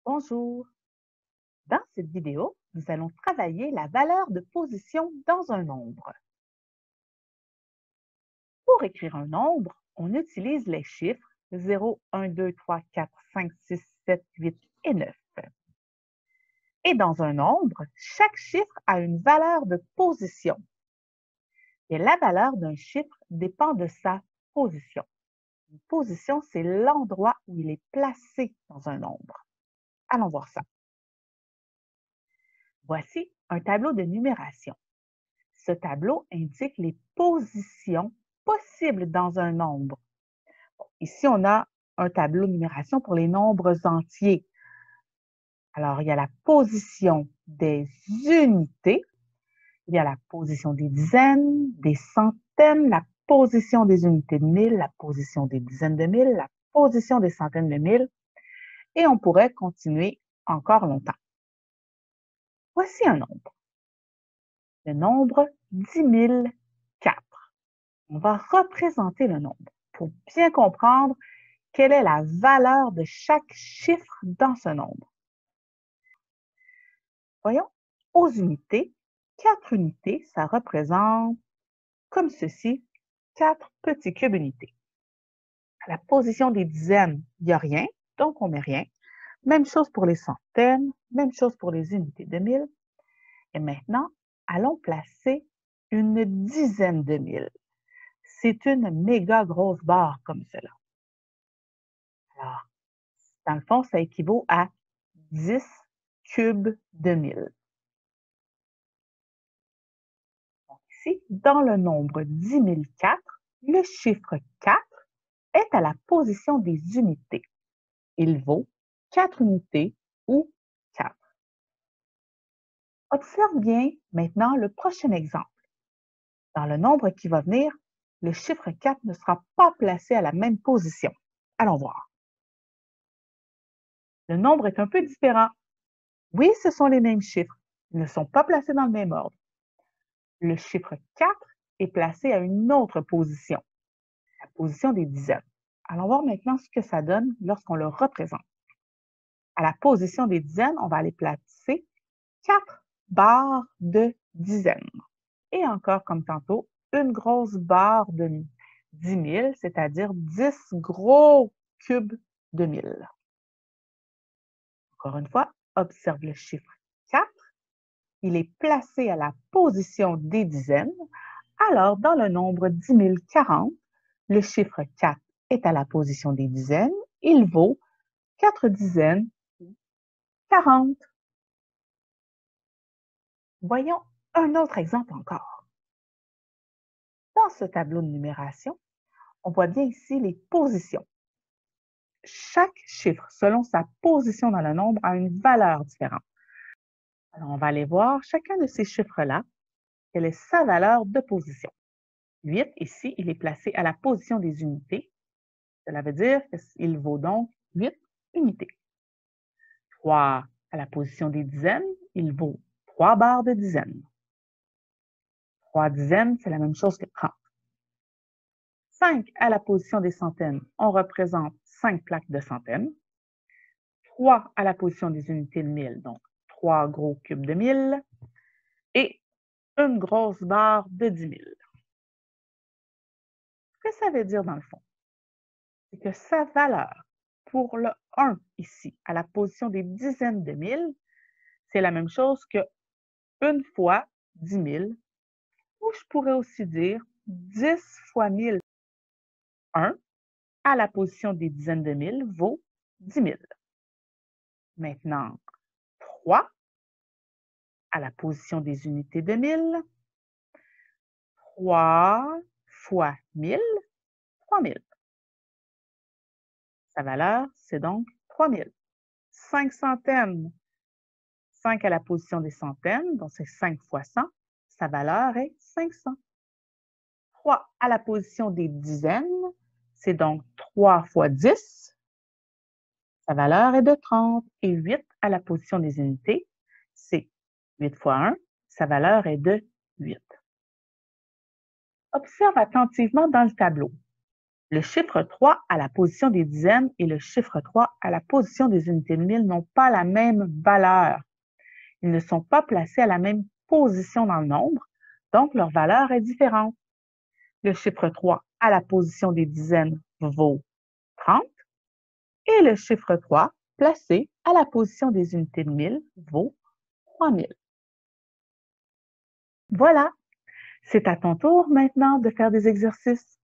Bonjour. Dans cette vidéo, nous allons travailler la valeur de position dans un nombre. Pour écrire un nombre, on utilise les chiffres 0, 1, 2, 3, 4, 5, 6, 7, 8 et 9. Et dans un nombre, chaque chiffre a une valeur de position. Et la valeur d'un chiffre dépend de sa position. Une position, c'est l'endroit où il est placé dans un nombre. Allons voir ça. Voici un tableau de numération. Ce tableau indique les positions possibles dans un nombre. Ici, on a un tableau de numération pour les nombres entiers. Alors, il y a la position des unités, il y a la position des dizaines, des centaines, la position des unités de mille, la position des dizaines de mille, la position des centaines de mille, et on pourrait continuer encore longtemps. Voici un nombre. Le nombre 10 004. On va représenter le nombre pour bien comprendre quelle est la valeur de chaque chiffre dans ce nombre. Voyons, aux unités, 4 unités, ça représente, comme ceci, 4 petits cubes unités. À la position des dizaines, il n'y a rien, donc on ne met rien. Même chose pour les centaines, même chose pour les unités de mille. Et maintenant, allons placer une dizaine de mille. C'est une méga grosse barre comme cela. Alors, dans le fond, ça équivaut à 10 cubes de 1000. Donc ici, dans le nombre 10 004, le chiffre 4 est à la position des unités. Il vaut 4 unités ou 4. Observe bien maintenant le prochain exemple. Dans le nombre qui va venir, le chiffre 4 ne sera pas placé à la même position. Allons voir. Le nombre est un peu différent. Oui, ce sont les mêmes chiffres. Ils ne sont pas placés dans le même ordre. Le chiffre 4 est placé à une autre position, la position des dizaines. Allons voir maintenant ce que ça donne lorsqu'on le représente. À la position des dizaines, on va aller placer 4 barres de dizaines. Et encore comme tantôt, une grosse barre de 10 000, c'est-à-dire 10 gros cubes de 1000. Encore une fois, observe le chiffre 4. Il est placé à la position des dizaines. Alors, dans le nombre 10 040, le chiffre 4 est à la position des dizaines. Il vaut 4 dizaines, 40. Voyons un autre exemple encore. Dans ce tableau de numération, on voit bien ici les positions. Chaque chiffre, selon sa position dans le nombre, a une valeur différente. Alors, on va aller voir chacun de ces chiffres-là, quelle est sa valeur de position. 8, ici, il est placé à la position des unités. Cela veut dire qu'il vaut donc 8 unités. 3 à la position des dizaines, il vaut 3 barres de dizaines. 3 dizaines, c'est la même chose que 30. 5 à la position des centaines, on représente 5 plaques de centaines. 3 à la position des unités de 1000, donc 3 gros cubes de 1000. Et une grosse barre de 10 000. Ce que ça veut dire dans le fond, c'est que sa valeur pour le 1 ici, à la position des dizaines de mille, c'est la même chose que 1 fois 10 000, ou je pourrais aussi dire 10 fois 1000. 1 à la position des dizaines de mille vaut 10 000. Maintenant, 3 à la position des unités de 1000. 3 fois 1000, 3000. Sa valeur, c'est donc 3000. 5 centaines, 5 à la position des centaines, donc c'est 5 fois 100. Sa valeur est 500. 3 à la position des dizaines, c'est donc 3 fois 10. Sa valeur est de 30. Et 8 à la position des unités, c'est 8 fois 1. Sa valeur est de 8. Observe attentivement dans le tableau. Le chiffre 3 à la position des dizaines et le chiffre 3 à la position des unités de mille n'ont pas la même valeur. Ils ne sont pas placés à la même position dans le nombre, donc leur valeur est différente. Le chiffre 3 à la position des dizaines vaut 30 et le chiffre 3 placé à la position des unités de mille vaut 3000. Voilà, c'est à ton tour maintenant de faire des exercices.